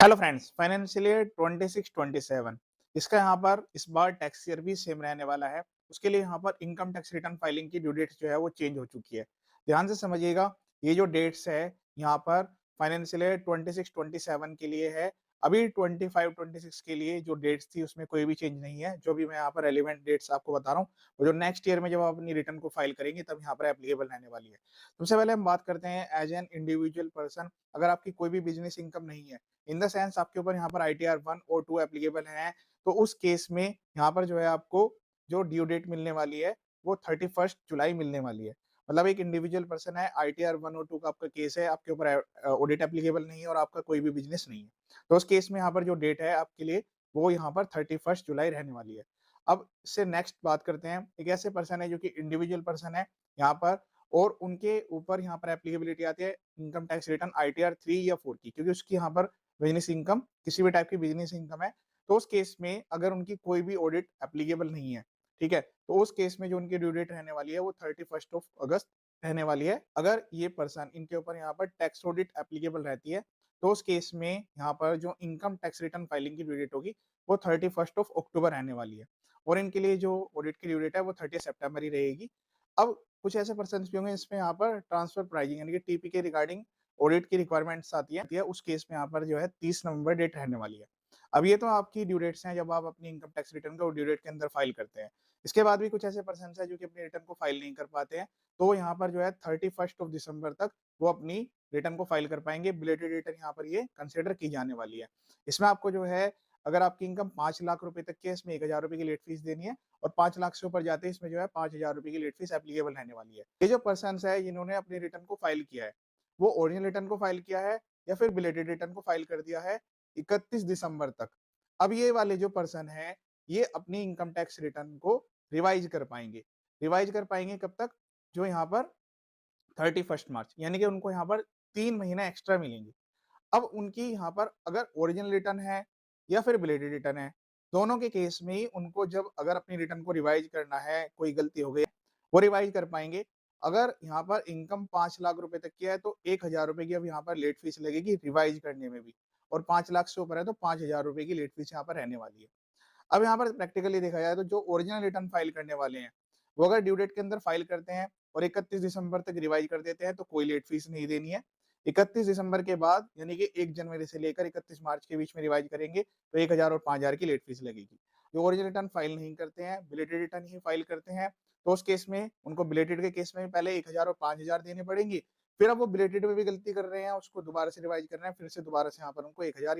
Hello friends, financial year 26-27 इसका यहाँ पर इस बार टैक्स ईयर भी सेम रहने वाला है। उसके लिए यहाँ पर इनकम टैक्स रिटर्न फाइलिंग की ड्यू डेट जो है वो चेंज हो चुकी है। ध्यान से समझिएगा, ये जो डेट्स है यहाँ पर फाइनेंशियल ईयर 26-27 के लिए है। अभी 25-26 के लिए जो डेट्स थी उसमें कोई भी चेंज नहीं है। जो भी मैं यहाँ पर रेलेवेंट डेट्स आपको बता रहा हूँ, वो जो नेक्स्ट ईयर में जब आप अपनी रिटर्न को फाइल करेंगे तब यहाँ पर एप्लीकेबल रहने वाली है। सबसे पहले हम बात करते हैं एज एन इंडिविजुअल पर्सन, अगर आपकी कोई भी बिजनेस इनकम नहीं है, इन द सेंस आपके ऊपर यहाँ पर आईटीआर 1 और 2 एप्लीकेबल है, तो उस केस में यहाँ पर जो है आपको जो ड्यू डेट मिलने वाली है, वो 31st जुलाई मिलने वाली है। मतलब एक इंडिविजुअल पर्सन है, आईटीआर 1 और 2 का आपका केस है, आपके ऊपर ऑडिट एप्लीकेबल नहीं है और आपका कोई भी बिज़नेस नहीं है। तो उस केस में यहाँ पर जो डेट है आपके लिए, वो यहाँ पर 31st जुलाई रहने वाली है। अब इससे नेक्स्ट बात करते हैं, एक ऐसे पर्सन है जो कि इंडिविजुअल पर्सन है यहाँ पर, और उनके ऊपर यहाँ पर एप्लीकेबिलिटी आती है इनकम टैक्स रिटर्न आईटीआर 3 या 4 की, क्योंकि उसकी यहाँ पर बिज़नेस इनकम, किसी भी टाइप की बिज़नेस इनकम है, तो उस केस में अगर उनकी कोई भी ऑडिट एप्लीकेबल नहीं है, ठीक है? तो उस केस में जो उनकी ड्यू डेट रहने वाली है वो 31st ऑफ अगस्त रहने वाली है। अगर ये पर्सन, इनके ऊपर यहाँ पर टैक्स ऑडिट एप्लीकेबल रहती है, तो उस केस में यहाँ पर जो इनकम टैक्स रिटर्न फाइलिंग की ड्यू डेट होगी, वो 31st ऑफ अक्टूबर रहने वाली है। और इनके लिए जो ऑडिट की ड्यू डेट है वो 30 सितंबर ही रहेगी। अब कुछ ऐसे पर्सन्स भी होंगे इसमें यहाँ पर ट्रांसफर प्राइसिंग यानी कि टीपी के रिगार्डिंग ऑडिट की रिक्वायरमेंट्स आती है, उस केस में यहाँ पर जो है 30 नवंबर डेट रहने वाली है। अब ये तो आपकी ड्यू डेट्स हैं जब आप अपनी इनकम टैक्स रिटर्न को ड्यू डेट के अंदर फाइल करते हैं। इसके बाद भी कुछ ऐसे पर्सन्स हैं जो कि अपनी रिटर्न को फाइल नहीं कर पाते हैं, तो यहाँ पर जो है 31st ऑफ दिसंबर तक वो अपनी रिटर्न को फाइल कर पाएँगे। बिलेटेड रिटर्न यहाँ पर ये कंसिडर की जाने वाली है। इसमें आपको जो है, अगर आपकी इनकम 5 लाख रुपए तक की है, इसमें 1000 रुपए की लेट फीस देनी है, और 5 लाख से ऊपर जाते हैं इसमें जो है 5000 रुपए की लेट फीस एप्लीकेबल रहने वाली है। ये जो पर्सन्स है जिन्होंने अपनी रिटर्न को फाइल किया है, वो ओरिजिनल रिटर्न को फाइल किया है या फिर बिलेटेड रिटर्न को फाइल कर दिया है 31 दिसंबर तक। अब ये वाले जो पर्सन हैं, ये अपनी इनकम टैक्स रिटर्न को रिवाइज़ कर पाएँगे। रिवाइज़ कर पाएँगे कब तक? जो यहाँ पर 31st मार्च, यानी कि उनको यहाँ पर 3 महीने एक्स्ट्रा मिलेंगे। अब उनकी यहाँ पर अगर ओरिजिनल रिटर्न है या फिर बिलेटेड रिटर्न है, दोनों के केस में ही उनको जब अगर अपनी रिटर्न को रिवाइज़ करना है, कोई गलती हो गई, वो रिवाइज़ कर पाएँगे। अगर यहाँ पर इनकम 5 लाख रुपए तक की है तो 1000 रुपए की अब यहाँ पर लेट फीस लगेगी रिवाइज़ करने में भी, और 5 लाख से ऊपर है तो 5000 रुपए की लेट फीस यहाँ पर रहने वाली है। अब यहाँ पर प्रैक्टिकली देखा जाए तो जो ओरिजिनल रिटर्न फाइल करने वाले हैं, वो अगर ड्यू डेट के अंदर फाइल करते हैं और 31 दिसंबर तक रिवाइज़ कर देते हैं तो कोई लेट फीस नहीं देनी है। 31 दिसंबर के बाद यानी कि 1 जनवरी से लेकर 31 मार्च के बीच में रिवाइज़ करेंगे तो 1000 और 5000 की लेट फीस लगेगी। जो ओरिजिनल रिटर्न फाइल नहीं करते हैं, बिलेटेड रिटर्न ही फाइल करते हैं, तो उस केस में उनको बिलेटेड के केस में पहले 1000 और 5000 देने पड़ेंगे। फिर अब वो बिलेटेड में भी गलती कर रहे हैं, उसको दोबारा से रिवाइज़ करना है, फिर से दोबारा से यहाँ पर उनको 1000 या